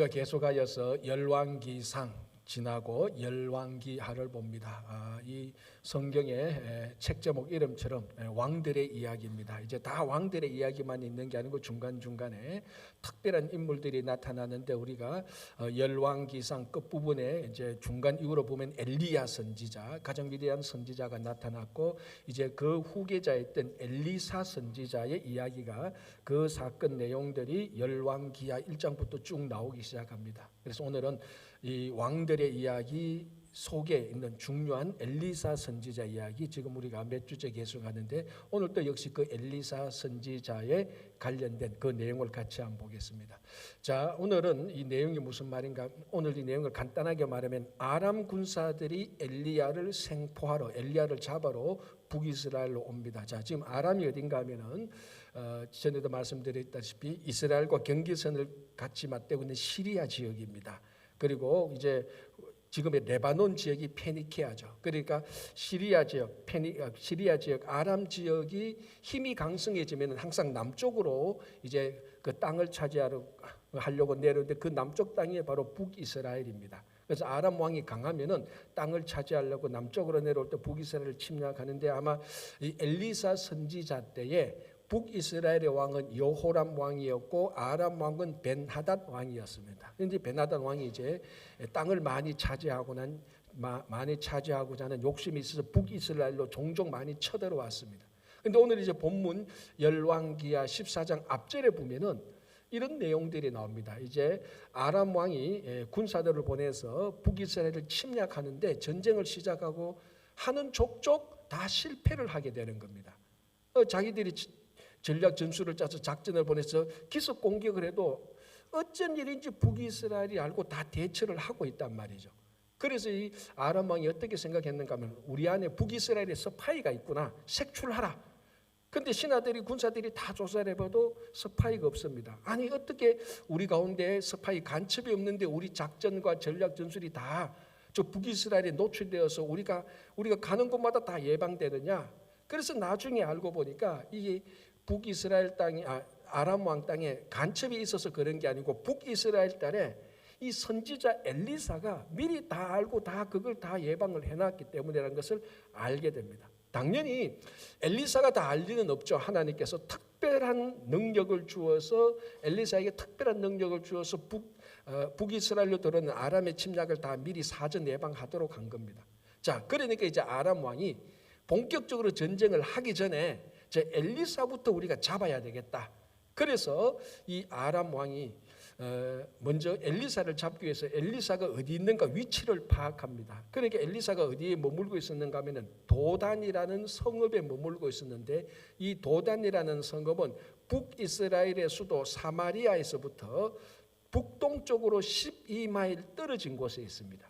계속하여서 열왕기상 지나고 열왕기하를 봅니다. 이 성경의 책 제목 이름처럼 왕들의 이야기입니다. 이제 다 왕들의 이야기만 있는 게 아니고 중간중간에 특별한 인물들이 나타나는데, 우리가 열왕기상 끝부분에 이제 중간 이후로 보면 엘리야 선지자, 가장 위대한 선지자가 나타났고, 이제 그 후계자였던 엘리사 선지자의 이야기가, 그 사건 내용들이 열왕기하 1장부터 쭉 나오기 시작합니다. 그래서 오늘은 이 왕들의 이야기 속에 있는 중요한 엘리사 선지자 이야기, 지금 우리가 몇 주째 계속하는데, 오늘 또 역시 그 엘리사 선지자에 관련된 그 내용을 같이 한번 보겠습니다. 자, 오늘은 이 내용이 무슨 말인가? 오늘 이 내용을 간단하게 말하면, 아람 군사들이 엘리야를 생포하러, 엘리야를 잡으러 북이스라엘로 옵니다. 자, 지금 아람이 어딘가 하면은 전에도 말씀드렸다시피 이스라엘과 경계선을 같이 맞대고 있는 시리아 지역입니다. 그리고 이제 지금의 레바논 지역이 페니키아죠. 그러니까 시리아 지역, 시리아 지역, 아람 지역이 힘이 강성해지면 항상 남쪽으로 이제 그 땅을 차지하려고 내려오는데, 그 남쪽 땅이 바로 북이스라엘입니다. 그래서 아람 왕이 강하면은 땅을 차지하려고 남쪽으로 내려올 때 북이스라엘을 침략하는데, 아마 이 엘리사 선지자 때에 북이스라엘의 왕은 여호람 왕이었고, 아람 왕은 벤하닷 왕이었습니다. 그런데 벤하닷 왕이 이제 땅을 많이 차지하고자 하는 욕심이 있어서 북이스라엘로 종종 많이 쳐들어왔습니다. 그런데 오늘 이제 본문 열왕기하 14장 앞절에 보면은 이런 내용들이 나옵니다. 이제 아람 왕이 군사들을 보내서 북이스라엘을 침략하는데, 전쟁을 시작하고 하는 족족 다 실패를 하게 되는 겁니다. 자기들이 전략 전술을 짜서 작전을 보내서 기습 공격을 해도 어쩐 일인지 북이스라엘이 알고 다 대처를 하고 있단 말이죠. 그래서 이 아람 왕이 어떻게 생각했는가 하면, 우리 안에 북이스라엘의 스파이가 있구나, 색출하라. 근데 신하들이, 군사들이 다 조사를 해봐도 스파이가 없습니다. 아니, 어떻게 우리 가운데 스파이 간첩이 없는데 우리 작전과 전략 전술이 다 저 북이스라엘에 노출되어서 우리가 가는 곳마다 다 예방되느냐? 그래서 나중에 알고 보니까 이게 북이스라엘 땅이 아람 왕 땅에 간첩이 있어서 그런 게 아니고, 북이스라엘 땅에 이 선지자 엘리사가 미리 다 알고 다 그걸 다 예방을 해놨기 때문이라는 것을 알게 됩니다. 당연히 엘리사가 다 알 리는 없죠. 하나님께서 특별한 능력을 주어서, 엘리사에게 특별한 능력을 주어서 북이스라엘로 들어오는 아람의 침략을 다 미리 사전 예방하도록 한 겁니다. 자, 그러니까 이제 아람 왕이 본격적으로 전쟁을 하기 전에 엘리사부터 우리가 잡아야 되겠다. 그래서 이 아람 왕이 먼저 엘리사를 잡기 위해서 엘리사가 어디 있는가 위치를 파악합니다. 그러니까 엘리사가 어디에 머물고 있었는가 하면 도단이라는 성읍에 머물고 있었는데, 이 도단이라는 성읍은 북이스라엘의 수도 사마리아에서부터 북동쪽으로 12마일 떨어진 곳에 있습니다.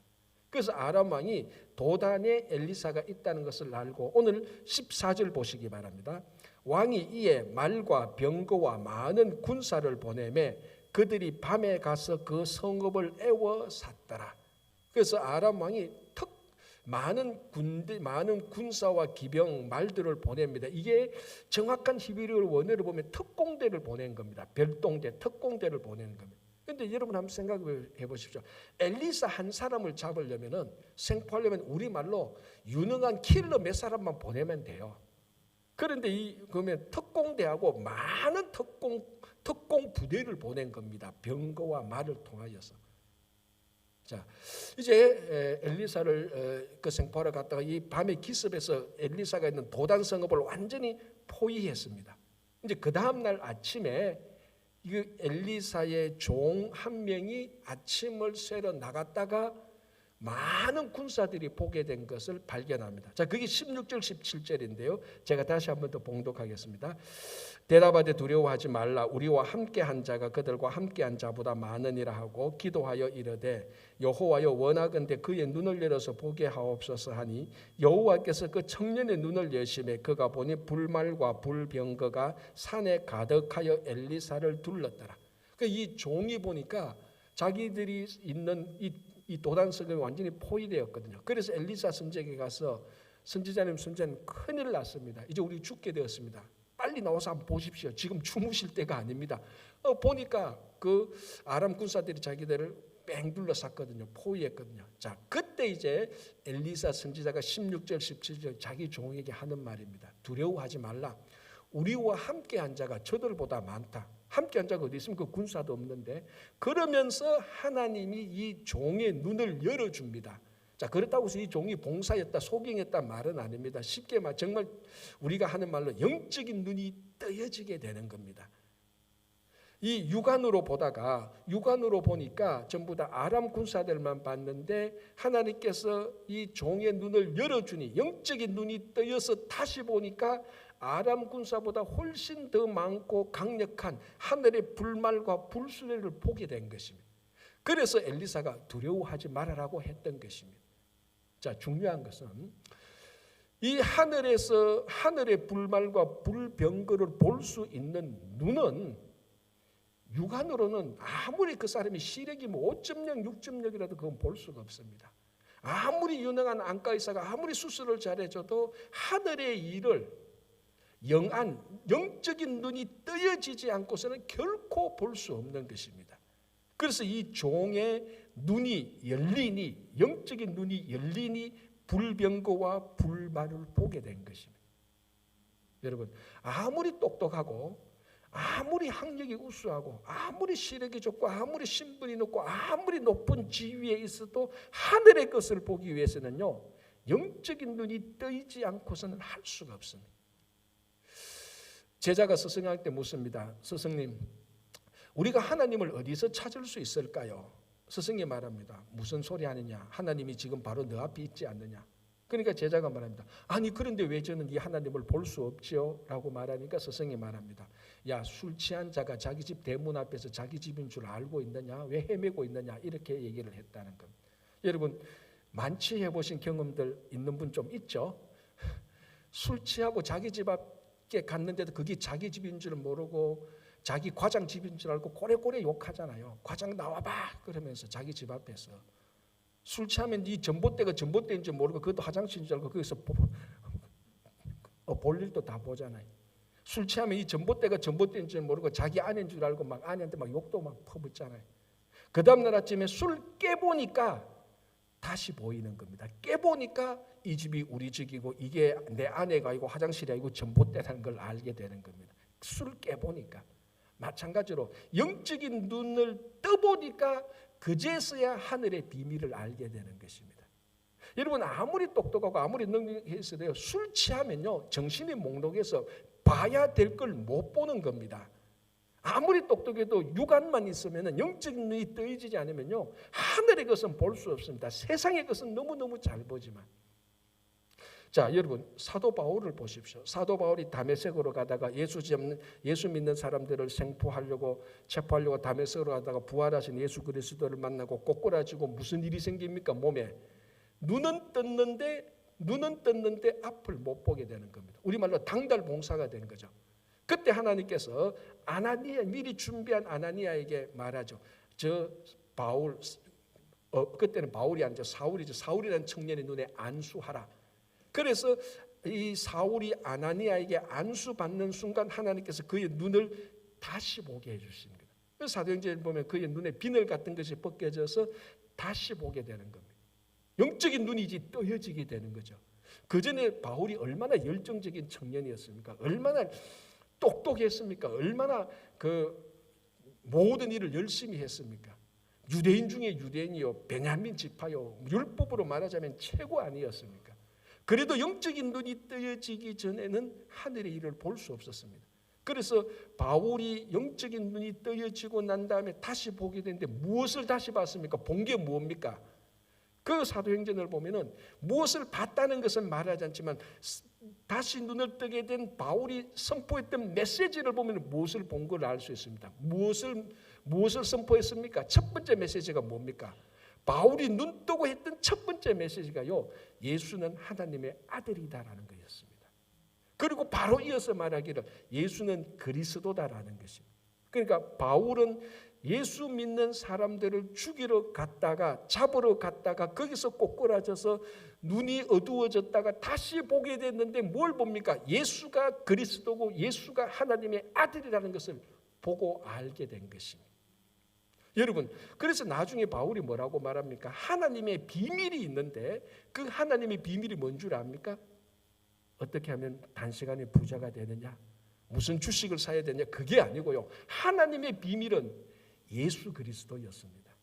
그래서 아람 왕이 도단에 엘리사가 있다는 것을 알고, 오늘 14절 보시기 바랍니다. 왕이 이에 말과 병거와 많은 군사를 보내매 그들이 밤에 가서 그 성읍을 에워쌌더라. 그래서 아람 왕이 많은 군사와 기병, 말들을 보냅니다. 이게 정확한 히브리어 원어를 보면 특공대를 보낸 겁니다. 별동대, 특공대를 보내는 겁니다. 그런데 여러분 한번 생각해 보십시오. 엘리사 한 사람을 잡으려면은, 생포하려면 우리말로 유능한 킬러 몇 사람만 보내면 돼요. 그런데 그러면 특공대하고 많은 특공 부대를 보낸 겁니다. 병거와 말을 통하여서. 자, 이제 엘리사를 그 생포하러 갔다가 이 밤에 기습해서 엘리사가 있는 도단 성읍을 완전히 포위했습니다. 이제 그 다음 날 아침에 이 엘리사의 종 한 명이 아침을 쐬러 나갔다가 많은 군사들이 보게 된 것을 발견합니다. 자, 그게 16절 17절인데요. 제가 다시 한번 더 봉독하겠습니다. 대답하되 두려워하지 말라. 우리와 함께한 자가 그들과 함께한 자보다 많으니라 하고 기도하여 이르되, 여호와여 원하건대 그의 눈을 열어서 보게 하옵소서 하니, 여호와께서 그 청년의 눈을 여심해 그가 보니 불말과 불병거가 산에 가득하여 엘리사를 둘렀더라. 이 종이 보니까 자기들이 있는 이 도단성이 완전히 포위되었거든요. 그래서 엘리사 선지자에게 가서, 선지자님 큰일 났습니다. 이제 우리 죽게 되었습니다. 빨리 나와서 한번 보십시오. 지금 주무실 때가 아닙니다. 보니까 그 아람 군사들이 자기들을 뺑 둘러쌌거든요. 포위했거든요. 자, 그때 이제 엘리사 선지자가 16절 17절 자기 종에게 하는 말입니다. 두려워하지 말라. 우리와 함께한 자가 저들보다 많다. 함께한 자가 어디 있으면 그 군사도 없는데, 그러면서 하나님이 이 종의 눈을 열어줍니다. 자, 그렇다고 해서 이 종이 봉사했다, 소경했다 말은 아닙니다. 쉽게 말, 정말 우리가 하는 말로 영적인 눈이 떠여지게 되는 겁니다. 이 육안으로 보니까 전부 다 아람 군사들만 봤는데, 하나님께서 이 종의 눈을 열어주니 영적인 눈이 떠여서 다시 보니까 아람 군사보다 훨씬 더 많고 강력한 하늘의 불말과 불수레를 보게 된 것입니다. 그래서 엘리사가 두려워하지 말아라고 했던 것입니다. 자, 중요한 것은 이 하늘에서 하늘의 불말과 불병거를 볼 수 있는 눈은 육안으로는 아무리 그 사람이 시력이 5.0, 6.0이라도 그건 볼 수가 없습니다. 아무리 유능한 안과 의사가 아무리 수술을 잘해줘도 하늘의 일을 영적인 눈이 떠여지지 않고서는 결코 볼 수 없는 것입니다. 그래서 이 종의 눈이 열리니, 영적인 눈이 열리니 불병거와 불말을 보게 된 것입니다. 여러분, 아무리 똑똑하고 아무리 학력이 우수하고 아무리 시력이 좋고 아무리 신분이 높고 아무리 높은 지위에 있어도 하늘의 것을 보기 위해서는요, 영적인 눈이 떠있지 않고서는 할 수가 없습니다. 제자가 스승할 때 묻습니다. 스승님, 우리가 하나님을 어디서 찾을 수 있을까요? 스승이 말합니다. 무슨 소리 하느냐? 하나님이 지금 바로 너 앞에 있지 않느냐? 그러니까 제자가 말합니다. 아니, 그런데 왜 저는 이 하나님을 볼 수 없지요? 라고 말하니까 스승이 말합니다. 야, 술 취한 자가 자기 집 대문 앞에서 자기 집인 줄 알고 있느냐? 왜 헤매고 있느냐? 이렇게 얘기를 했다는 겁니다. 여러분, 만취해 보신 경험들 있는 분 좀 있죠? 술 취하고 자기 집 앞에 갔는데도 그게 자기 집인 줄 모르고 자기 과장 집인 줄 알고 꼬레꼬레 욕하잖아요. 과장 나와봐 그러면서 자기 집 앞에서. 술 취하면 이 전봇대가 전봇대인 줄 모르고 그것도 화장실인 줄 알고 거기서 볼 일도 다 보잖아요. 술 취하면 이 전봇대가 전봇대인 줄 모르고 자기 아내인 줄 알고 막 아내한테 막 욕도 막 퍼붓잖아요. 그 다음날 아침에 술 깨보니까 다시 보이는 겁니다. 깨보니까 이 집이 우리 집이고 이게 내 아내가 아니고 화장실이 아니고 전봇대라는 걸 알게 되는 겁니다. 술 깨보니까. 마찬가지로 영적인 눈을 떠보니까 그제서야 하늘의 비밀을 알게 되는 것입니다. 여러분, 아무리 똑똑하고 아무리 능력이 있어도요, 술 취하면요 정신의 목록에서 봐야 될 걸 못 보는 겁니다. 아무리 똑똑해도 육안만 있으면 영적인 눈이 떠지지 않으면요 하늘의 것은 볼 수 없습니다. 세상의 것은 너무너무 잘 보지만. 자, 여러분, 사도 바울을 보십시오. 사도 바울이 다메섹으로 가다가 예수 믿는 사람들을 생포하려고 체포하려고 다메섹으로 가다가 부활하신 예수 그리스도를 만나고 꼬꾸라지고 무슨 일이 생깁니까? 몸에 눈은 떴는데 앞을 못 보게 되는 겁니다. 우리말로 당달봉사가 되는 거죠. 그때 하나님께서 아나니아, 미리 준비한 아나니아에게 말하죠. 저 바울, 그때는 바울이 아니죠, 사울이죠. 사울이라는 청년의 눈에 안수하라. 그래서 이 사울이 아나니아에게 안수받는 순간 하나님께서 그의 눈을 다시 보게 해주십니다. 그래서 사도행전을 보면 그의 눈에 비늘 같은 것이 벗겨져서 다시 보게 되는 겁니다. 영적인 눈이 이제 떠여지게 되는 거죠. 그 전에 바울이 얼마나 열정적인 청년이었습니까? 얼마나 똑똑했습니까? 얼마나 그 모든 일을 열심히 했습니까? 유대인 중에 유대인이요, 베냐민 지파요, 율법으로 말하자면 최고 아니었습니까? 그래도 영적인 눈이 떠여지기 전에는 하늘의 일을 볼 수 없었습니다. 그래서 바울이 영적인 눈이 떠여지고 난 다음에 다시 보게 되는데 무엇을 다시 봤습니까? 본 게 뭡니까? 그 사도행전을 보면은 무엇을 봤다는 것은 말하지 않지만 다시 눈을 뜨게 된 바울이 선포했던 메시지를 보면 무엇을 본 걸 알 수 있습니다. 무엇을 선포했습니까? 첫 번째 메시지가 뭡니까? 바울이 눈 뜨고 했던 첫 번째 메시지가요, 예수는 하나님의 아들이다라는 것이었습니다. 그리고 바로 이어서 말하기를 예수는 그리스도다라는 것입니다. 그러니까 바울은 예수 믿는 사람들을 죽이러 갔다가 잡으러 갔다가 거기서 꼬꾸라져서 눈이 어두워졌다가 다시 보게 됐는데 뭘 봅니까? 예수가 그리스도고 예수가 하나님의 아들이라는 것을 보고 알게 된 것입니다. 여러분, 그래서 나중에 바울이 뭐라고 말합니까? 하나님의 비밀이 있는데 그 하나님의 비밀이 뭔 줄 압니까? 어떻게 하면 단시간에 부자가 되느냐? 무슨 주식을 사야 되냐? 그게 아니고요. 하나님의 비밀은 예수 그리스도였습니다.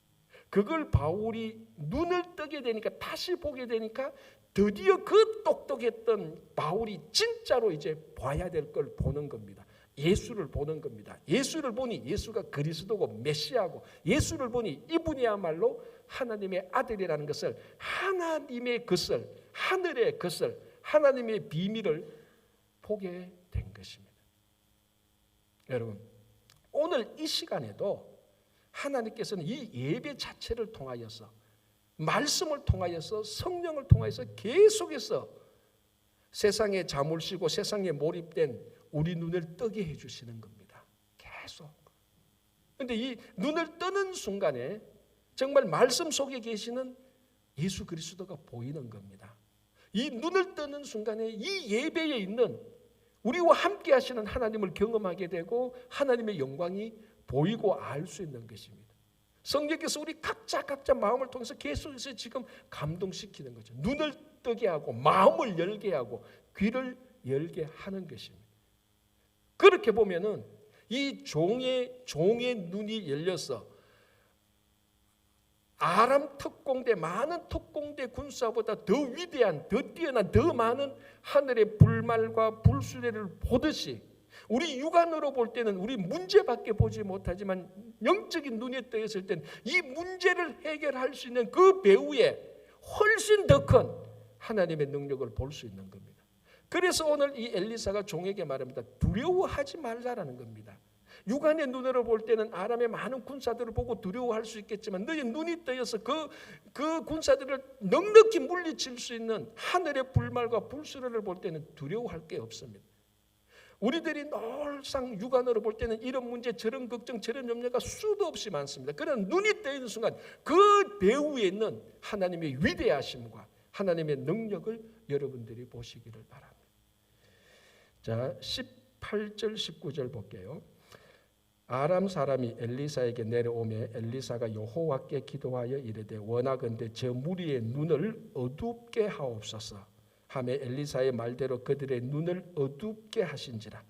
그걸 바울이 눈을 뜨게 되니까 다시 보게 되니까 드디어 그 똑똑했던 바울이 진짜로 이제 봐야 될 걸 보는 겁니다. 예수를 보는 겁니다. 예수를 보니 예수가 그리스도고 메시아고 예수를 보니 이분이야말로 하나님의 아들이라는 것을 하나님의 것을 하늘의 것을 하나님의 비밀을 보게 된 것입니다. 여러분 오늘 이 시간에도 하나님께서는 이 예배 자체를 통하여서 말씀을 통하여서 성령을 통하여서 계속해서 세상에 자물쇠고 세상에 몰입된 우리 눈을 뜨게 해주시는 겁니다. 계속. 그런데 이 눈을 뜨는 순간에 정말 말씀 속에 계시는 예수 그리스도가 보이는 겁니다. 이 눈을 뜨는 순간에 이 예배에 있는 우리와 함께 하시는 하나님을 경험하게 되고 하나님의 영광이 보이고 알 수 있는 것입니다. 성령께서 우리 각자 마음을 통해서 계속해서 지금 감동시키는 거죠. 눈을 뜨게 하고 마음을 열게 하고 귀를 열게 하는 것입니다. 그렇게 보면은 이 종의 눈이 열려서 아람 특공대 많은 특공대 군사보다 더 위대한 더 뛰어난 더 많은 하늘의 불말과 불수레를 보듯이 우리 육안으로 볼 때는 우리 문제밖에 보지 못하지만 영적인 눈에 떠있을 때는 이 문제를 해결할 수 있는 그 배후에 훨씬 더 큰 하나님의 능력을 볼 수 있는 겁니다. 그래서 오늘 이 엘리사가 종에게 말합니다. 두려워하지 말라라는 겁니다. 육안의 눈으로 볼 때는 아람의 많은 군사들을 보고 두려워할 수 있겠지만 너희 눈이 떠여서 그 군사들을 넉넉히 물리칠 수 있는 하늘의 불말과 불수레를 볼 때는 두려워할 게 없습니다. 우리들이 늘상 육안으로 볼 때는 이런 문제 저런 걱정 저런 염려가 수도 없이 많습니다. 그러나 눈이 떠있는 순간 그 배후에 있는 하나님의 위대하심과 하나님의 능력을 여러분들이 보시기를 바랍니다. 자, 18절 19절 볼게요. 아람 사람이 엘리사에게 내려오매 엘리사가 여호와께 기도하여 이르되 원하건대 저 무리의 눈을 어둡게 하옵소서 하매 엘리사의 말대로 그들의 눈을 어둡게 하신지라.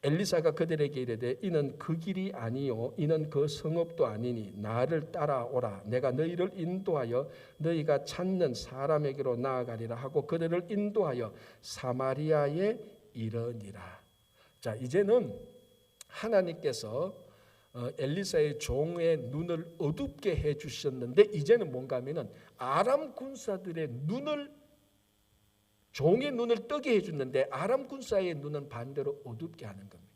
엘리사가 그들에게 이르되 이는 그 길이 아니요 이는 그 성읍도 아니니 나를 따라오라. 내가 너희를 인도하여 너희가 찾는 사람에게로 나아가리라 하고 그들을 인도하여 사마리아에 이르니라. 자, 이제는 하나님께서 엘리사의 종의 눈을 어둡게 해주셨는데 이제는 뭔가 하면은 아람 군사들의 눈을 종의 눈을 뜨게 해줬는데 아람 군사의 눈은 반대로 어둡게 하는 겁니다.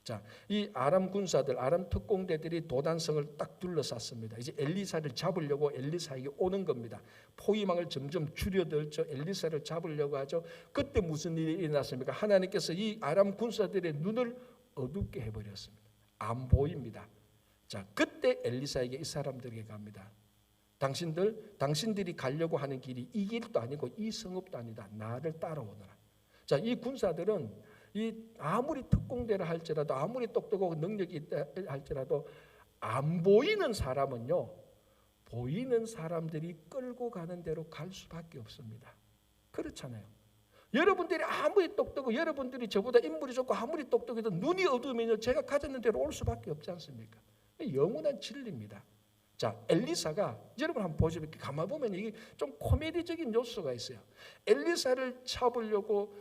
자, 이 아람 군사들, 아람 특공대들이 도단성을 딱 둘러쌌습니다. 이제 엘리사를 잡으려고 엘리사에게 오는 겁니다. 포위망을 점점 줄여들죠. 엘리사를 잡으려고 하죠. 그때 무슨 일이 일어났습니까? 하나님께서 이 아람 군사들의 눈을 어둡게 해버렸습니다. 안 보입니다. 자, 그때 엘리사에게 이 사람들에게 갑니다. 당신들이 가려고 하는 길이 이 길도 아니고 이 성읍도 아니다. 나를 따라오너라. 자, 이 군사들은 아무리 특공대라 할지라도 아무리 똑똑하고 능력이 있다 할지라도 안 보이는 사람은요, 보이는 사람들이 끌고 가는 대로 갈 수밖에 없습니다. 그렇잖아요. 여러분들이 아무리 똑똑하고 여러분들이 저보다 인물이 좋고 아무리 똑똑해도 눈이 어두우면 제가 가졌는 대로 올 수밖에 없지 않습니까? 영원한 진리입니다. 자, 엘리사가 여러분 한번 보시면 이렇게 가만 보면 이게 좀 코미디적인 요소가 있어요. 엘리사를 잡으려고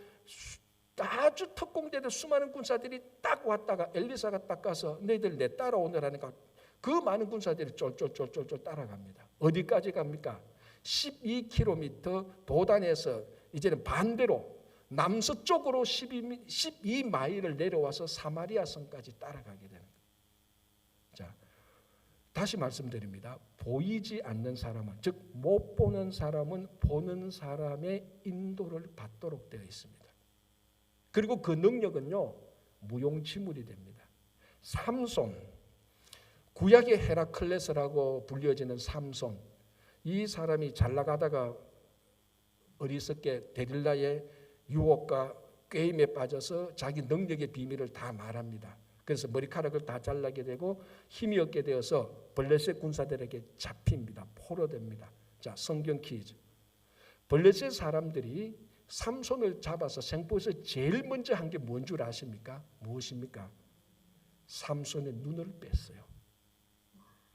아주 특공대들 수많은 군사들이 딱 왔다가 엘리사가 딱 가서 너희들 내 따라오느라니까 그 많은 군사들이 쫄쫄쫄쫄 따라갑니다. 어디까지 갑니까? 12km 도단에서 이제는 반대로 남서쪽으로 12마일을 내려와서 사마리아 성까지 따라가게 되는 거예요. 자, 다시 말씀드립니다. 보이지 않는 사람은, 즉 못 보는 사람은 보는 사람의 인도를 받도록 되어 있습니다. 그리고 그 능력은요, 무용지물이 됩니다. 삼손, 구약의 헤라클레스라고 불려지는 삼손, 이 사람이 잘 나가다가 어리석게 데릴라의 유혹과 꾀임에 빠져서 자기 능력의 비밀을 다 말합니다. 그래서 머리카락을 다 잘라게 되고 힘이 없게 되어서 블레셋 군사들에게 잡힙니다. 포로됩니다. 자, 성경 퀴즈. 블레셋 사람들이 삼손을 잡아서 생포에서 제일 먼저 한 게 뭔 줄 아십니까? 무엇입니까? 삼손의 눈을 뺐어요.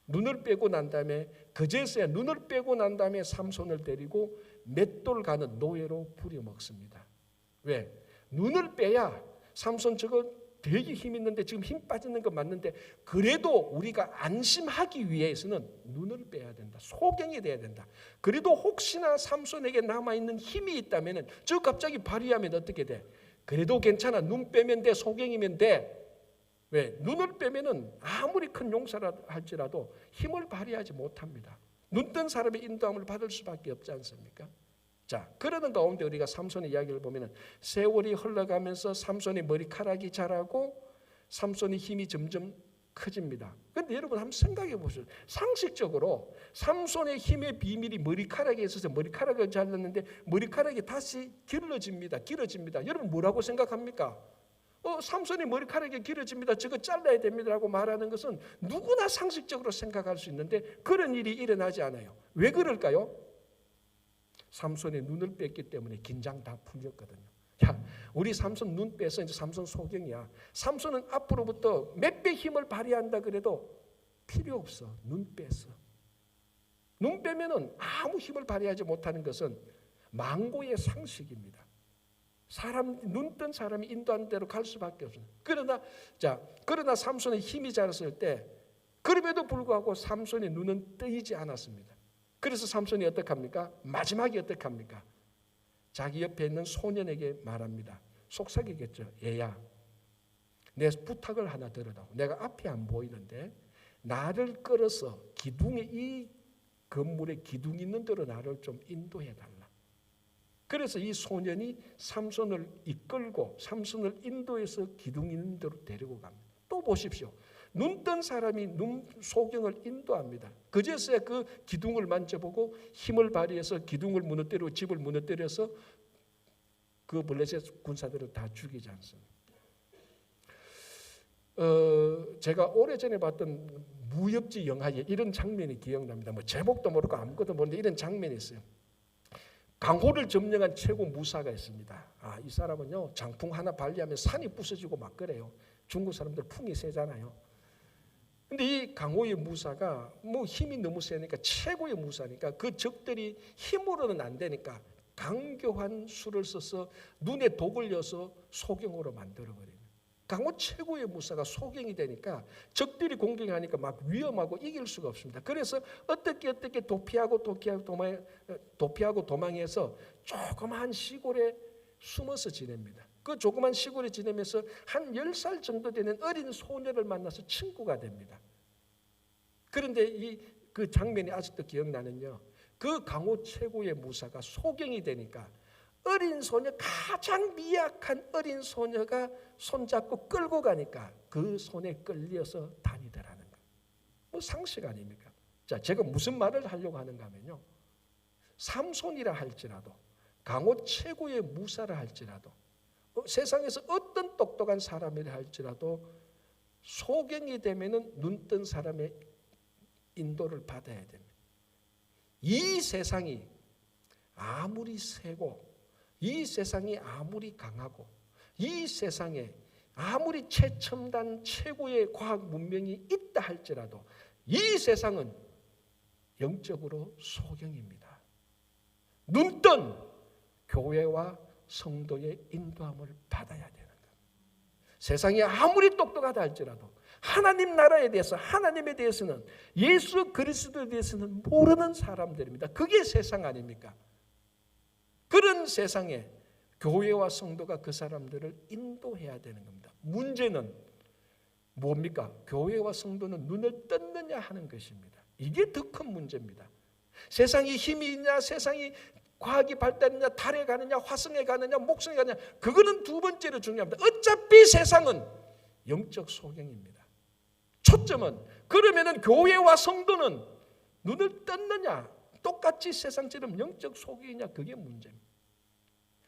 눈을 빼고 난 다음에 그제서야 눈을 빼고 난 다음에 삼손을 데리고 맷돌 가는 노예로 부려먹습니다. 왜? 눈을 빼야 삼손 저거 되게 힘 있는데 지금 힘 빠지는 거 맞는데 그래도 우리가 안심하기 위해서는 눈을 빼야 된다. 소경이 돼야 된다. 그래도 혹시나 삼손에게 남아있는 힘이 있다면 저 갑자기 발휘하면 어떻게 돼? 그래도 괜찮아. 눈 빼면 돼. 소경이면 돼. 왜? 눈을 빼면은 아무리 큰 용사라 할지라도 힘을 발휘하지 못합니다. 눈 뜬 사람의 인도함을 받을 수밖에 없지 않습니까? 자, 그러는 가운데 우리가 삼손의 이야기를 보면은 세월이 흘러가면서 삼손의 머리카락이 자라고 삼손의 힘이 점점 커집니다. 그런데 여러분 한번 생각해 보세요. 상식적으로 삼손의 힘의 비밀이 머리카락에 있어서 머리카락을 잘랐는데 머리카락이 다시 길어집니다. 여러분 뭐라고 생각합니까? 삼손이 머리카락이 길어집니다. 저거 잘라야 됩니다라고 말하는 것은 누구나 상식적으로 생각할 수 있는데 그런 일이 일어나지 않아요. 왜 그럴까요? 삼손의 눈을 뺐기 때문에 긴장 다 풀렸거든요. 야, 우리 삼손 눈 빼서 이제 삼손 소경이야. 삼손은 앞으로부터 몇 배 힘을 발휘한다 그래도 필요 없어. 눈 뺐어. 눈 빼면은 아무 힘을 발휘하지 못하는 것은 망고의 상식입니다. 눈 뜬 사람이 인도하는 대로 갈 수밖에 없습니다. 그러나 삼손의 힘이 자랐을 때 그럼에도 불구하고 삼손의 눈은 뜨이지 않았습니다. 그래서 삼손이 어떡합니까? 마지막에 어떡합니까? 자기 옆에 있는 소년에게 말합니다. 속삭이겠죠. 얘야, 내 부탁을 하나 들어다오. 내가 앞이 안 보이는데 나를 끌어서 기둥에 이 건물에 기둥 있는 대로 나를 좀 인도해달라. 그래서 이 소년이 삼손을 이끌고 삼손을 인도해서 기둥 있는 대로 데리고 갑니다. 또 보십시오. 눈 뜬 사람이 눈 소경을 인도합니다. 그제서야 그 기둥을 만져보고 힘을 발휘해서 기둥을 무너뜨리고 집을 무너뜨려서 그 블레셋 군사들을 다 죽이지 않습니다. 제가 오래전에 봤던 무협지 영화에 이런 장면이 기억납니다. 뭐 제목도 모르고 아무것도 모르는데 이런 장면이 있어요. 강호를 점령한 최고 무사가 있습니다. 이 사람은요, 장풍 하나 발리하면 산이 부서지고 막 그래요. 중국 사람들 풍이 세잖아요. 근데 이 강호의 무사가 뭐 힘이 너무 세니까 최고의 무사니까 그 적들이 힘으로는 안 되니까 강교한 수를 써서 눈에 독을 넣어서 소경으로 만들어버립니다. 강호 최고의 무사가 소경이 되니까 적들이 공격하니까 막 위험하고 이길 수가 없습니다. 그래서 어떻게 도피하고 도망해서 조그만 시골에 숨어서 지냅니다. 그 조그만 시골에 지내면서 한 10살 정도 되는 어린 소녀를 만나서 친구가 됩니다. 그런데 그 장면이 아직도 기억나는요. 그 강호 최고의 무사가 소경이 되니까 어린 소녀, 가장 미약한 어린 소녀가 손잡고 끌고 가니까 그 손에 끌려서 다니더라는 거예요. 뭐 상식 아닙니까? 자, 제가 무슨 말을 하려고 하는가 하면요. 삼손이라 할지라도 강호 최고의 무사라 할지라도 세상에서 어떤 똑똑한 사람이라 할지라도 소경이 되면은 눈 뜬 사람의 인도를 받아야 됩니다. 이 세상이 아무리 세고 이 세상이 아무리 강하고 이 세상에 아무리 최첨단 최고의 과학 문명이 있다 할지라도 이 세상은 영적으로 소경입니다. 눈뜬 교회와 성도의 인도함을 받아야 되는 겁니다. 세상이 아무리 똑똑하다 할지라도 하나님 나라에 대해서 하나님에 대해서는 예수 그리스도에 대해서는 모르는 사람들입니다. 그게 세상 아닙니까? 그런 세상에 교회와 성도가 그 사람들을 인도해야 되는 겁니다. 문제는 뭡니까? 교회와 성도는 눈을 떴느냐 하는 것입니다. 이게 더 큰 문제입니다. 세상이 힘이 있냐, 세상이 과학이 발달했냐, 달에 가느냐, 화성에 가느냐, 목성에 가느냐, 그거는 두 번째로 중요합니다. 어차피 세상은 영적 소경입니다. 초점은 그러면은 교회와 성도는 눈을 떴느냐, 똑같이 세상처럼 영적 소경이냐, 그게 문제입니다.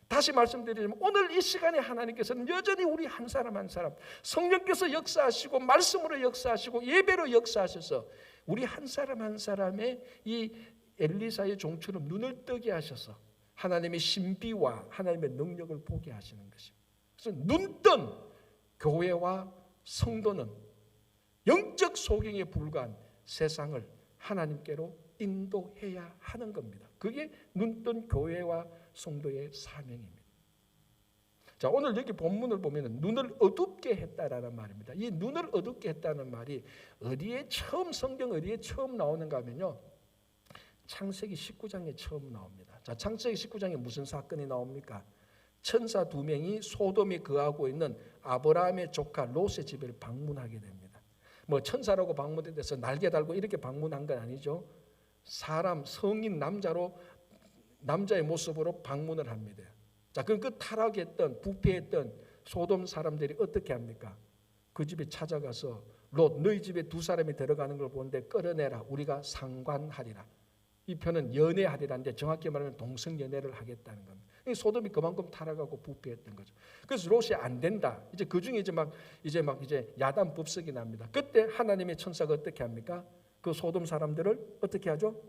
다시 말씀드리자면 오늘 이 시간에 하나님께서는 여전히 우리 한 사람 한 사람 성령께서 역사하시고 말씀으로 역사하시고 예배로 역사하셔서 우리 한 사람 한 사람의 이 엘리사의 종처럼 눈을 뜨게 하셔서 하나님의 신비와 하나님의 능력을 보게 하시는 것입니다. 그래서 눈뜬 교회와 성도는 영적 소경에 불과한 세상을 하나님께로 인도해야 하는 겁니다. 그게 눈뜬 교회와 성도의 사명입니다. 자, 오늘 여기 본문을 보면 눈을 어둡게 했다라는 말입니다. 이 눈을 어둡게 했다는 말이 어디에 처음 성경 어디에 처음 나오는가 하면요, 창세기 19장에 처음 나옵니다. 자, 창세기 19장에 무슨 사건이 나옵니까? 천사 두 명이 소돔에 거하고 있는 아브라함의 조카 롯의 집을 방문하게 됩니다. 뭐 천사라고 방문돼서 날개 달고 이렇게 방문한 건 아니죠. 사람 성인 남자의 모습으로 방문을 합니다. 자, 그럼 그 타락했던 부패했던 소돔 사람들이 어떻게 합니까? 그 집에 찾아가서 롯, 너희 집에 두 사람이 들어가는 걸 보는데 끌어내라, 우리가 상관하리라. 이 표현은 연애하리라는데 정확히 말하면 동성연애를 하겠다는 겁니다. 소돔이 그만큼 타락하고 부패했던 거죠. 그래서 롯이 안 된다. 이제 그 중에 이제 야단 법석이 납니다. 그때 하나님의 천사가 어떻게 합니까? 그 소돔 사람들을 어떻게 하죠?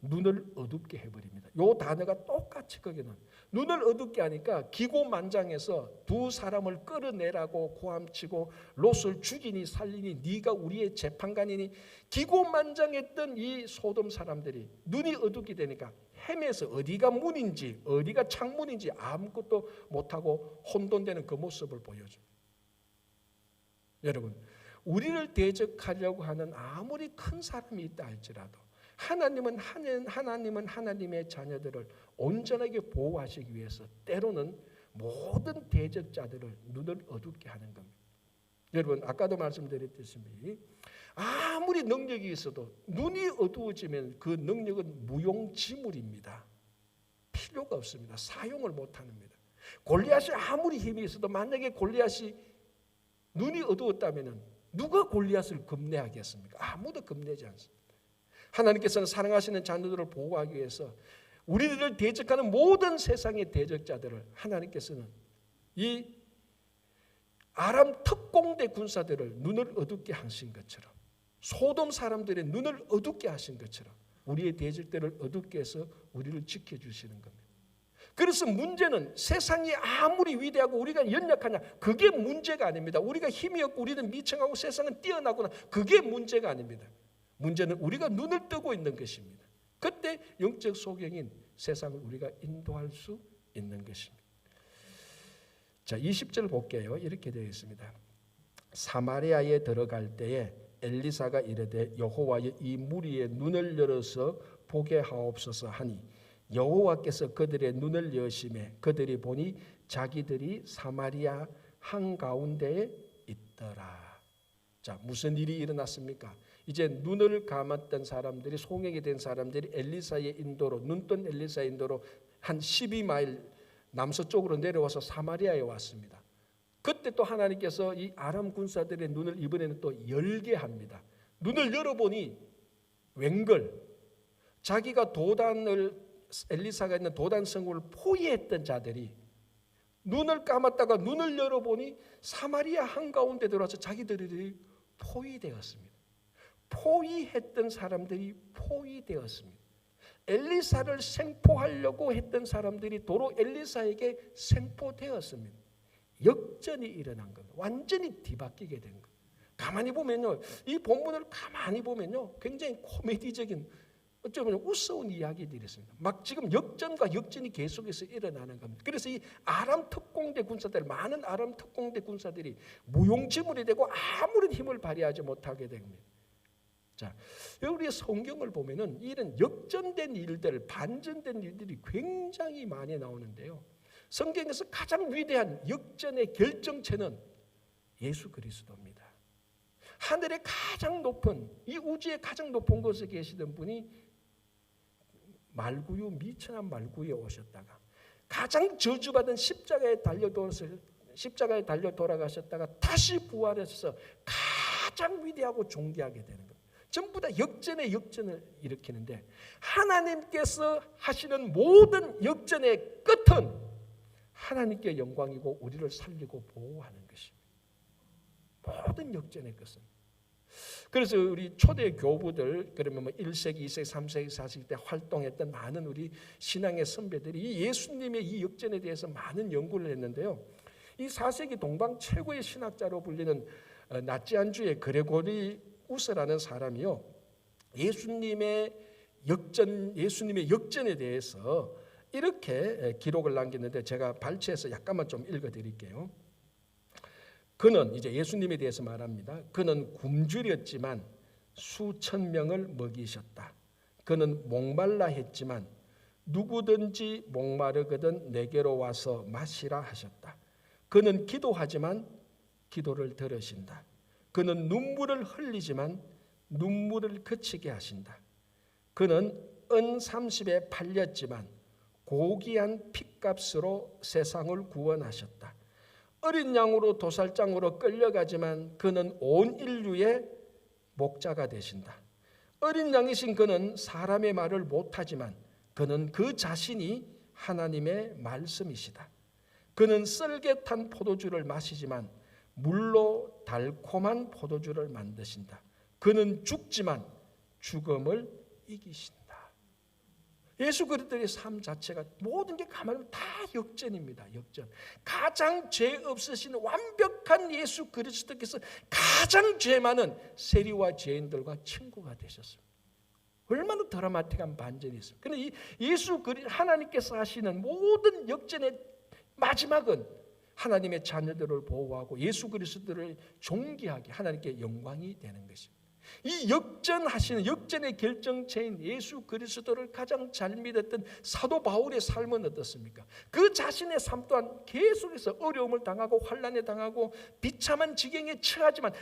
눈을 어둡게 해버립니다. 요 단어가 똑같이 거기는 눈을 어둡게 하니까 기고만장해서 두 사람을 끌어내라고 고함치고 롯을 죽이니 살리니 네가 우리의 재판관이니 기고만장했던 이 소돔 사람들이 눈이 어둡게 되니까 헤매서 어디가 문인지 어디가 창문인지 아무것도 못하고 혼돈되는 그 모습을 보여줍니다. 여러분, 우리를 대적하려고 하는 아무리 큰 사람이 있다 할지라도 하나님은 하나님의 자녀들을 온전하게 보호하시기 위해서 때로는 모든 대적자들을 눈을 어둡게 하는 겁니다. 여러분, 아까도 말씀드렸듯이 아무리 능력이 있어도 눈이 어두워지면 그 능력은 무용지물입니다. 필요가 없습니다. 사용을 못합니다. 골리앗이 아무리 힘이 있어도 만약에 골리앗이 눈이 어두웠다면 누가 골리앗을 겁내하겠습니까? 아무도 겁내지 않습니다. 하나님께서는 사랑하시는 자녀들을 보호하기 위해서 우리들을 대적하는 모든 세상의 대적자들을 하나님께서는 이 아람 특공대 군사들을 눈을 어둡게 하신 것처럼 소돔 사람들의 눈을 어둡게 하신 것처럼 우리의 대적들을 어둡게 해서 우리를 지켜주시는 겁니다. 그래서 문제는 세상이 아무리 위대하고 우리가 연약하냐 그게 문제가 아닙니다. 우리가 힘이 없고 우리는 미천하고 세상은 뛰어나구나 그게 문제가 아닙니다. 문제는 우리가 눈을 뜨고 있는 것입니다. 그때 영적 소경인 세상을 우리가 인도할 수 있는 것입니다. 자, 20절 볼게요. 이렇게 되어 있습니다. 사마리아에 들어갈 때에 엘리사가 이르되 여호와의 이 무리의 눈을 열어서 보게 하옵소서 하니 여호와께서 그들의 눈을 여시매 그들이 보니 자기들이 사마리아 한가운데에 있더라. 자, 무슨 일이 일어났습니까? 이제 눈을 감았던 사람들이 송영이 된 사람들이 엘리사의 인도로 눈뜬 엘리사의 인도로 한 12마일 남서쪽으로 내려와서 사마리아에 왔습니다. 그때 또 하나님께서 이 아람 군사들의 눈을 이번에는 또 열게 합니다. 눈을 열어보니 웬걸 자기가 엘리사가 있는 도단성을 포위했던 자들이 눈을 감았다가 눈을 열어보니 사마리아 한가운데 들어와서 자기들이 포위되었습니다. 포위했던 사람들이 포위되었습니다. 엘리사를 생포하려고 했던 사람들이 도로 엘리사에게 생포되었습니다. 역전이 일어난 겁니다. 완전히 뒤바뀌게 된 겁니다. 가만히 보면요, 이 본문을 가만히 보면요, 굉장히 코미디적인 어쩌면 우스운 이야기들이 있습니다. 막 지금 역전과 역전이 계속해서 일어나는 겁니다. 그래서 이 아람 특공대 군사들, 많은 아람 특공대 군사들이 무용지물이 되고 아무런 힘을 발휘하지 못하게 됩니다. 자, 우리 성경을 보면은 이런 역전된 일들, 반전된 일들이 굉장히 많이 나오는데요. 성경에서 가장 위대한 역전의 결정체는 예수 그리스도입니다. 하늘의 가장 높은, 이 우주의 가장 높은 곳에 계시던 분이 말구유, 미천한 말구유에 오셨다가 가장 저주받은 십자가에 달려 돌아가셨다가 다시 부활해서 가장 위대하고 존귀하게 되는 겁니다. 전부 다 역전의 역전을 일으키는데 하나님께서 하시는 모든 역전의 끝은 하나님께 영광이고 우리를 살리고 보호하는 것입니다. 모든 역전의 끝은. 그래서 우리 초대 교부들, 그러면 1세기, 2세기, 3세기, 4세기 때 활동했던 많은 우리 신앙의 선배들이 이 예수님의 이 역전에 대해서 많은 연구를 했는데요. 이 4세기 동방 최고의 신학자로 불리는 나치안주의 그레고리우스라는 사람이요, 예수님의 역전에 대해서 이렇게 기록을 남겼는데 제가 발췌해서 약간만 좀 읽어드릴게요. 그는 이제 예수님에 대해서 말합니다. 그는 굶주렸지만 수천 명을 먹이셨다. 그는 목말라 했지만 누구든지 목마르거든 내게로 와서 마시라 하셨다. 그는 기도하지만 기도를 들으신다. 그는 눈물을 흘리지만 눈물을 그치게 하신다. 그는 은 30에 팔렸지만 고귀한 핏값으로 세상을 구원하셨다. 어린 양으로 도살장으로 끌려가지만 그는 온 인류의 목자가 되신다. 어린 양이신 그는 사람의 말을 못하지만 그는 그 자신이 하나님의 말씀이시다. 그는 썰get한 포도주를 마시지만 물로 달콤한 포도주를 만드신다. 그는 죽지만 죽음을 이기신다. 예수 그리스도의 삶 자체가 모든 게 가만히 다 역전입니다. 역전. 가장 죄 없으신 완벽한 예수 그리스도께서 가장 죄 많은 세리와 죄인들과 친구가 되셨습니다. 얼마나 드라마틱한 반전이 있습니까? 그런데 이 예수 그리스도 하나님께서 하시는 모든 역전의 마지막은 하나님의 자녀들을 보호하고 예수 그리스도를 존귀하게 하나님께 영광이 되는 것입니다. 이 역전하시는 역전의 결정체인 예수 그리스도를 가장 잘 믿었던 사도 바울의 삶은 어떻습니까? 그 자신의 삶 또한 계속해서 어려움을 당하고 환난에 당하고 비참한 지경에 처하지만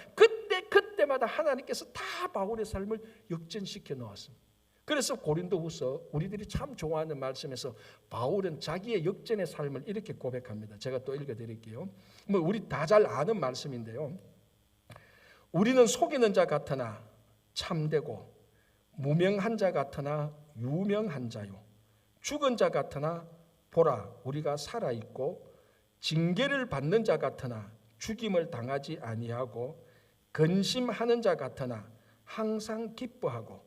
그때마다 하나님께서 다 바울의 삶을 역전시켜 놓았습니다. 그래서 고린도후서 우리들이 참 좋아하는 말씀에서 바울은 자기의 역전의 삶을 이렇게 고백합니다. 제가 또 읽어드릴게요. 우리 다 잘 아는 말씀인데요. 우리는 속이는 자 같으나 참되고 무명한 자 같으나 유명한 자요, 죽은 자 같으나 보라 우리가 살아있고, 징계를 받는 자 같으나 죽임을 당하지 아니하고, 근심하는 자 같으나 항상 기뻐하고,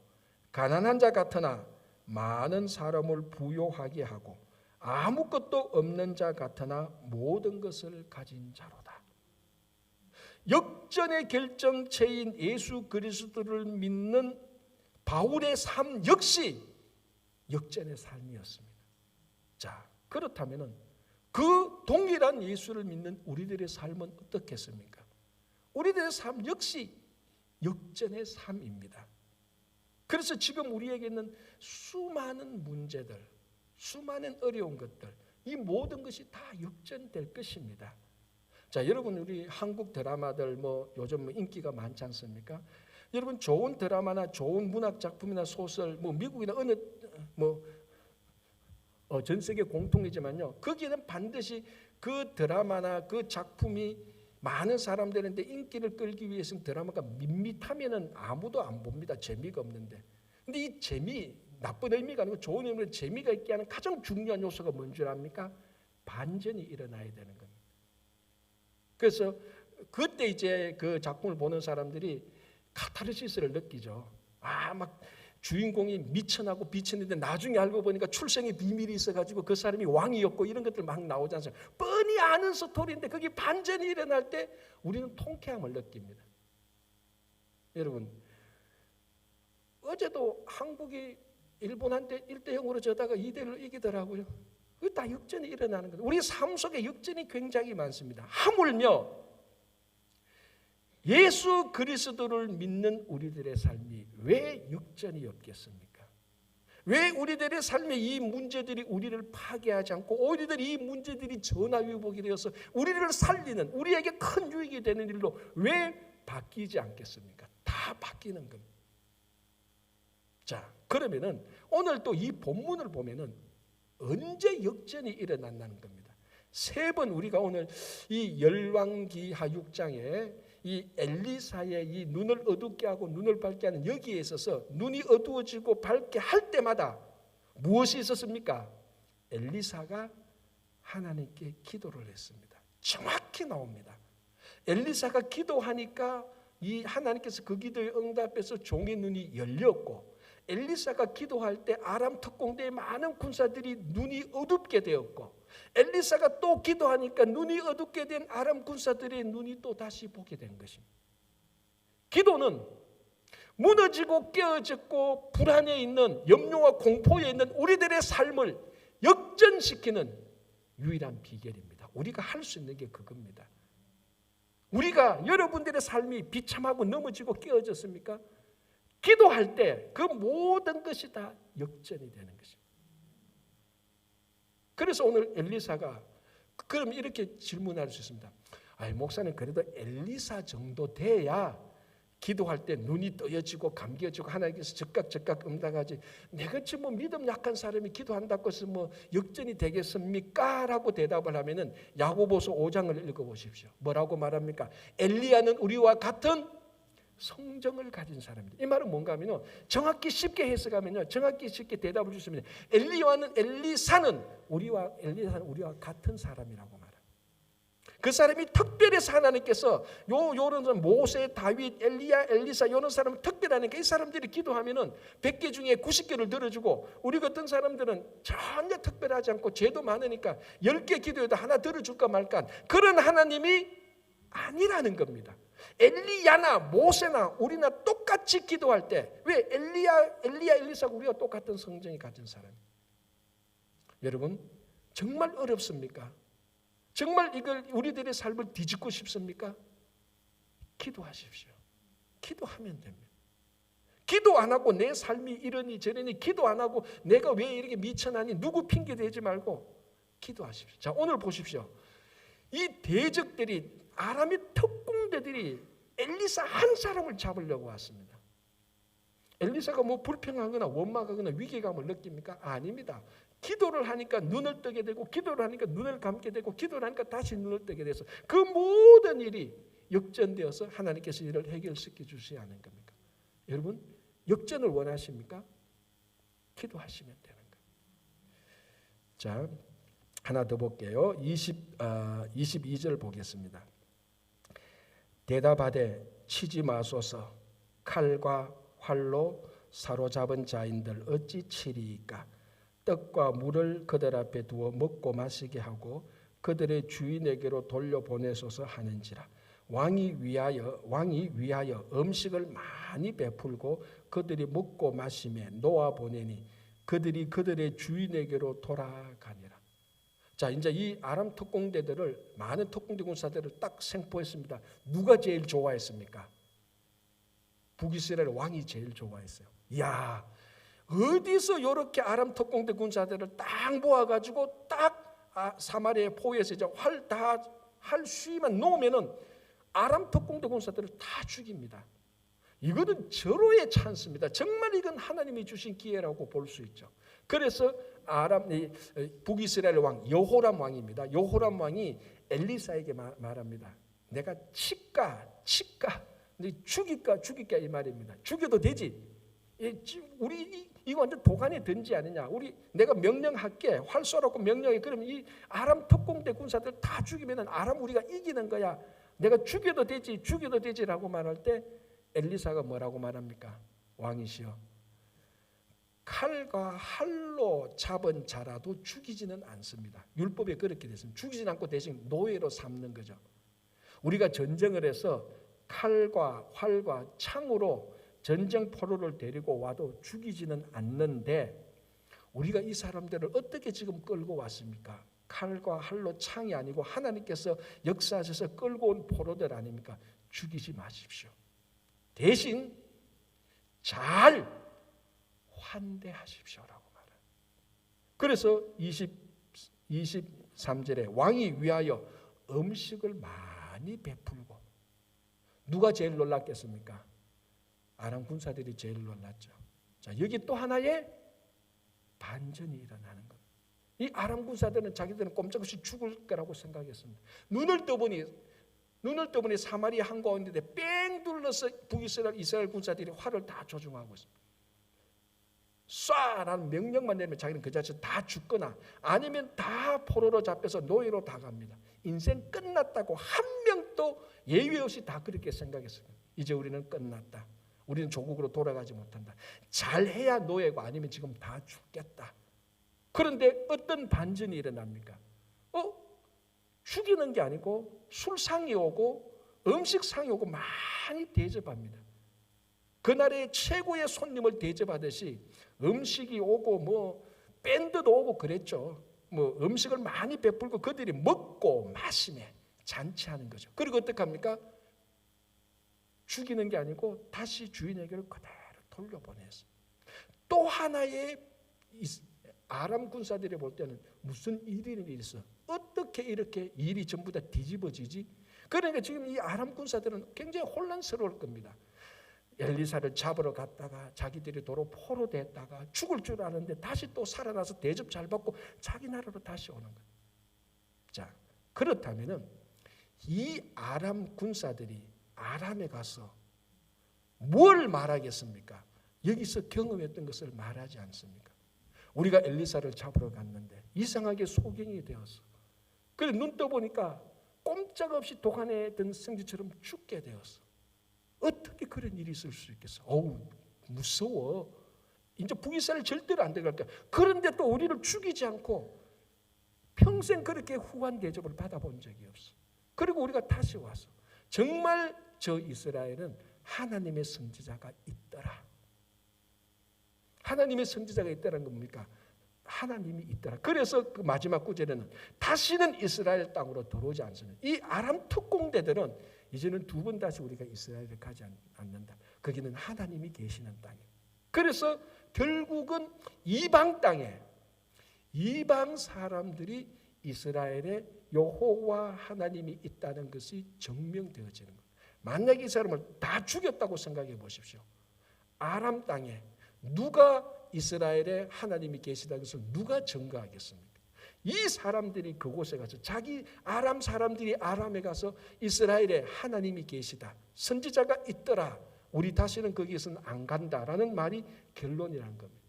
가난한 자 같으나 많은 사람을 부요하게 하고, 아무것도 없는 자 같으나 모든 것을 가진 자로다. 역전의 결정체인 예수 그리스도를 믿는 바울의 삶 역시 역전의 삶이었습니다. 자, 그렇다면 그 동일한 예수를 믿는 우리들의 삶은 어떻겠습니까? 우리들의 삶 역시 역전의 삶입니다. 그래서 지금 우리에게는 수많은 문제들, 수많은 어려운 것들, 이 모든 것이 다 역전될 것입니다. 자, 여러분 우리 한국 드라마들 요즘 인기가 많지 않습니까? 여러분 좋은 드라마나 좋은 문학 작품이나 소설, 미국이나 어느 전 세계 공통이지만요, 거기에는 반드시 그 드라마나 그 작품이 많은 사람들한테 인기를 끌기 위해서는 드라마가 밋밋하면은 아무도 안 봅니다. 재미가 없는데. 근데 이 재미, 나쁜 의미가 아니고 좋은 의미로 재미가 있게 하는 가장 중요한 요소가 뭔 줄 압니까? 반전이 일어나야 되는 겁니다. 그래서 그때 이제 그 작품을 보는 사람들이 카타르시스를 느끼죠. 막 주인공이 미천하고 비천인데 나중에 알고 보니까 출생의 비밀이 있어가지고 그 사람이 왕이었고 이런 것들 막 나오지 않습니까? 뻔히 아는 스토리인데 거기 반전이 일어날 때 우리는 통쾌함을 느낍니다. 여러분, 어제도 한국이 일본한테 1대0으로 져다가 2대1로 이기더라고요. 그게 다 역전이 일어나는 거예요. 우리 삶 속에 역전이 굉장히 많습니다. 하물며 예수 그리스도를 믿는 우리들의 삶이 왜 역전이 없겠습니까? 왜 우리들의 삶의 이 문제들이 우리를 파괴하지 않고 오히려 이 문제들이 전화위복이 되어서 우리를 살리는, 우리에게 큰 유익이 되는 일로 왜 바뀌지 않겠습니까? 다 바뀌는 겁니다. 자, 그러면은 오늘 또 이 본문을 보면은 언제 역전이 일어난다는 겁니다. 3번 우리가 오늘 이 열왕기하 6장에 이 엘리사의 이 눈을 어둡게 하고 눈을 밝게 하는 여기에 있어서 눈이 어두워지고 밝게 할 때마다 무엇이 있었습니까? 엘리사가 하나님께 기도를 했습니다. 정확히 나옵니다. 엘리사가 기도하니까 이 하나님께서 그 기도에 응답해서 종의 눈이 열렸고, 엘리사가 기도할 때 아람 특공대의 많은 군사들이 눈이 어둡게 되었고, 엘리사가 또 기도하니까 눈이 어둡게 된 아람 군사들의 눈이 또 다시 보게 된 것입니다. 기도는 무너지고 깨어졌고 불안에 있는, 염려와 공포에 있는 우리들의 삶을 역전시키는 유일한 비결입니다. 우리가 할 수 있는 게 그겁니다. 우리가, 여러분들의 삶이 비참하고 넘어지고 깨어졌습니까? 기도할 때 그 모든 것이 다 역전이 되는 것입니다. 그래서 오늘 엘리사가 그럼 이렇게 질문할 수 있습니다. 목사님, 그래도 엘리사 정도 돼야 기도할 때 눈이 떠여지고 감겨지고 하나님께서 즉각 응답하지, 내가 지금 믿음 약한 사람이 기도한다고 해서 역전이 되겠습니까? 라고 대답을 하면은 야고보서 5장을 읽어보십시오. 뭐라고 말합니까? 엘리야는 우리와 같은 성정을 가진 사람입니다. 이 말은 뭔가 하면요, 정확히 쉽게 해석하면요, 정확히 쉽게 대답을 주시면 엘리사는 우리와 같은 사람이라고 말합니다. 그 사람이 특별해서 하나님께서 요런 사람, 모세, 다윗, 엘리야, 엘리사 이런 사람은 특별하니까 이 사람들이 기도하면은 100개 중에 90개를 들어주고, 우리 같은 사람들은 전혀 특별하지 않고 죄도 많으니까 10개 기도해도 하나 들어줄까 말까, 그런 하나님이 아니라는 겁니다. 엘리야나 모세나 우리나 똑같이 기도할 때, 왜 엘리야, 엘리사가 우리가 똑같은 성정이 가진 사람? 여러분, 정말 어렵습니까? 정말 이걸 우리들의 삶을 뒤집고 싶습니까? 기도하십시오. 기도하면 됩니다. 기도 안 하고 내 삶이 이러니 저러니, 기도 안 하고 내가 왜 이렇게 미천하니, 누구 핑계 대지 말고 기도하십시오. 자, 오늘 보십시오. 이 대적들이, 아람의 특공대들이 엘리사 한 사람을 잡으려고 왔습니다. 엘리사가 불평하거나 원망하거나 위기감을 느낍니까? 아닙니다. 기도를 하니까 눈을 뜨게 되고, 기도를 하니까 눈을 감게 되고, 기도를 하니까 다시 눈을 뜨게 돼서 그 모든 일이 역전되어서 하나님께서 이를 해결시켜 주셔야 하는 겁니까? 여러분, 역전을 원하십니까? 기도하시면 되는 거예요. 자, 하나 더 볼게요. 22절 보겠습니다. 대답하되 치지 마소서, 칼과 활로 사로잡은 자인들 어찌 치리이까? 떡과 물을 그들 앞에 두어 먹고 마시게 하고 그들의 주인에게로 돌려보내소서 하는지라. 왕이 위하여 음식을 많이 베풀고 그들이 먹고 마시며 놓아 보내니 그들이 그들의 주인에게로 돌아가니라. 자, 이제 이 아람 특공대들을, 많은 특공대 군사들을 딱 생포했습니다. 누가 제일 좋아했습니까? 북이스라엘 왕이 제일 좋아했어요. 이야, 어디서 이렇게 아람 특공대 군사들을 딱 모아가지고 딱 사마리아 포위에서 이제 활 수위만 놓으면은 아람 특공대 군사들을 다 죽입니다. 이거는 절호의 찬스입니다. 정말 이건 하나님이 주신 기회라고 볼 수 있죠. 그래서 북이스라엘 왕 여호람 왕입니다. 여호람 왕이 엘리사에게 말합니다. 내가 칠까 죽일까 이 말입니다. 죽여도 되지. 우리 이거 완전 도간에 든지 아니냐. 내가 명령할게. 활 쏘라고 명령해. 그러면 이 아람 특공대 군사들 다 죽이면 아람 우리가 이기는 거야. 내가 죽여도 되지라고 말할 때 엘리사가 뭐라고 말합니까? 왕이시여, 칼과 활로 잡은 자라도 죽이지는 않습니다. 율법에 그렇게 됐습니다. 죽이지는 않고 대신 노예로 삼는 거죠. 우리가 전쟁을 해서 칼과 활과 창으로 전쟁 포로를 데리고 와도 죽이지는 않는데, 우리가 이 사람들을 어떻게 지금 끌고 왔습니까? 칼과 활로 창이 아니고 하나님께서 역사하셔서 끌고 온 포로들 아닙니까? 죽이지 마십시오. 대신 잘 환대하십시오라고 말해요. 그래서 23절에 왕이 위하여 음식을 많이 베풀고, 누가 제일 놀랐겠습니까? 아람 군사들이 제일 놀랐죠. 자, 여기 또 하나의 반전이 일어나는 겁니다. 이 아람 군사들은 자기들은 꼼짝없이 죽을 거라고 생각했습니다. 눈을 떠보니 눈을 떠보니 사마리아 한가운데 뺑 둘러서 이스라엘 군사들이 활을 다 조종하고 있습니다. 쏴라는 명령만 내면 자기는 그 자체에서 다 죽거나 아니면 다 포로로 잡혀서 노예로 다 갑니다. 인생 끝났다고 한 명도 예외 없이 다 그렇게 생각했습니다. 이제 우리는 끝났다. 우리는 조국으로 돌아가지 못한다. 잘해야 노예고 아니면 지금 다 죽겠다. 그런데 어떤 반전이 일어납니까? 죽이는 게 아니고 술상이 오고 음식상이 오고 많이 대접합니다. 그날의 최고의 손님을 대접하듯이 음식이 오고 밴드도 오고 그랬죠. 음식을 많이 베풀고 그들이 먹고 마시며 잔치하는 거죠. 그리고 어떻게 합니까? 죽이는 게 아니고 다시 주인에게로 그대로 돌려보냈어요. 또 하나의 아람 군사들이 볼 때는 무슨 일이 있어? 어떻게 이렇게 일이 전부 다 뒤집어지지? 그러니까 지금 이 아람 군사들은 굉장히 혼란스러울 겁니다. 엘리사를 잡으러 갔다가 자기들이 도로 포로 됐다가 죽을 줄 아는데 다시 또 살아나서 대접 잘 받고 자기 나라로 다시 오는 거예요. 자, 그렇다면은 이 아람 군사들이 아람에 가서 뭘 말하겠습니까? 여기서 경험했던 것을 말하지 않습니까? 우리가 엘리사를 잡으러 갔는데 이상하게 소경이 되었어. 그래 눈 떠보니까 꼼짝없이 도간에 든 성지처럼 죽게 되었어. 어떻게 그런 일이 있을 수 있겠어? 무서워. 이제 북이스라엘 절대로 안 들어갈 거야. 그런데 또 우리를 죽이지 않고 평생 그렇게 후한 대접을 받아본 적이 없어. 그리고 우리가 다시 와서 정말 저 이스라엘은 하나님의 선지자가 있더라. 하나님의 선지자가 있다는 건 뭡니까? 하나님이 있더라. 그래서 그 마지막 구절에는 다시는 이스라엘 땅으로 들어오지 않습니다. 이 아람 특공대들은 이제는 두 번 다시 우리가 이스라엘을 가지 않는다. 거기는 하나님이 계시는 땅이에요. 그래서 결국은 이방 땅에 이방 사람들이 이스라엘의 여호와 하나님이 있다는 것이 증명되어지는 거예요. 만약에 이 사람을 다 죽였다고 생각해 보십시오. 아람 땅에 누가 이스라엘에 하나님이 계시다는 것을 누가 증거하겠습니까? 이 사람들이 그곳에 가서 자기 아람 사람들이 아람에 가서 이스라엘에 하나님이 계시다. 선지자가 있더라. 우리 다시는 거기에서는 안 간다라는 말이 결론이라는 겁니다.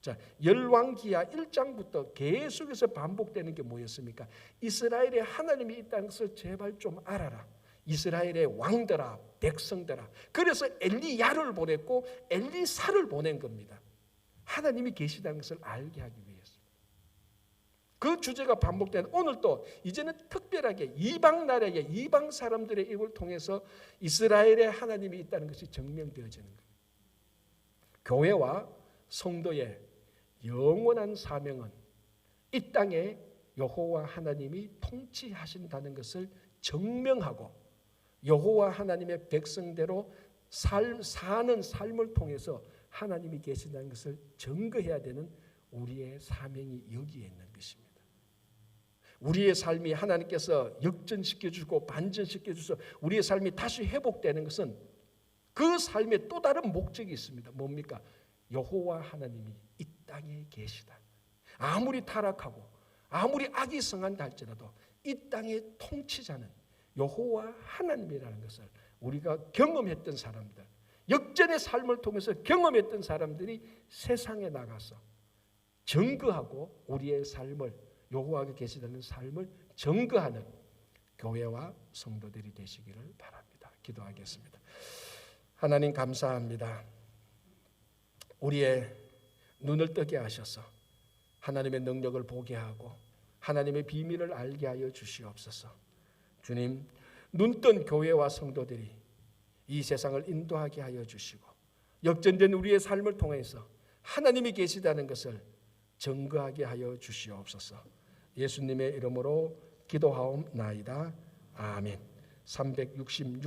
자, 열왕기하 1장부터 계속해서 반복되는 게 뭐였습니까? 이스라엘에 하나님이 있다는 것을 제발 좀 알아라. 이스라엘의 왕들아, 백성들아. 그래서 엘리야를 보냈고 엘리사를 보낸 겁니다. 하나님이 계시다는 것을 알게 하기 위해서. 그 주제가 반복된 오늘 또 이제는 특별하게 이방 나라의 이방 사람들의 입을 통해서 이스라엘의 하나님이 있다는 것이 증명되어지는 거예요. 교회와 성도의 영원한 사명은 이 땅에 여호와 하나님이 통치하신다는 것을 증명하고 여호와 하나님의 백성대로 사는 삶을 통해서 하나님이 계신다는 것을 증거해야 되는 우리의 사명이 여기에 있는 것입니다. 우리의 삶이 하나님께서 역전시켜주고 반전시켜주셔서 우리의 삶이 다시 회복되는 것은 그 삶에 또 다른 목적이 있습니다. 뭡니까? 여호와 하나님이 이 땅에 계시다. 아무리 타락하고 아무리 악이 성한다 할지라도 이 땅의 통치자는 여호와 하나님이라는 것을 우리가 경험했던 사람들, 역전의 삶을 통해서 경험했던 사람들이 세상에 나가서 증거하고 우리의 삶을 여호와가 계시다는 삶을 증거하는 교회와 성도들이 되시기를 바랍니다. 기도하겠습니다. 하나님 감사합니다. 우리의 눈을 뜨게 하셔서 하나님의 능력을 보게 하고 하나님의 비밀을 알게 하여 주시옵소서. 주님, 눈뜬 교회와 성도들이 이 세상을 인도하게 하여 주시고 역전된 우리의 삶을 통해서 하나님이 계시다는 것을 증거하게 하여 주시옵소서. 예수님의 이름으로 기도하옵나이다. 아멘. 366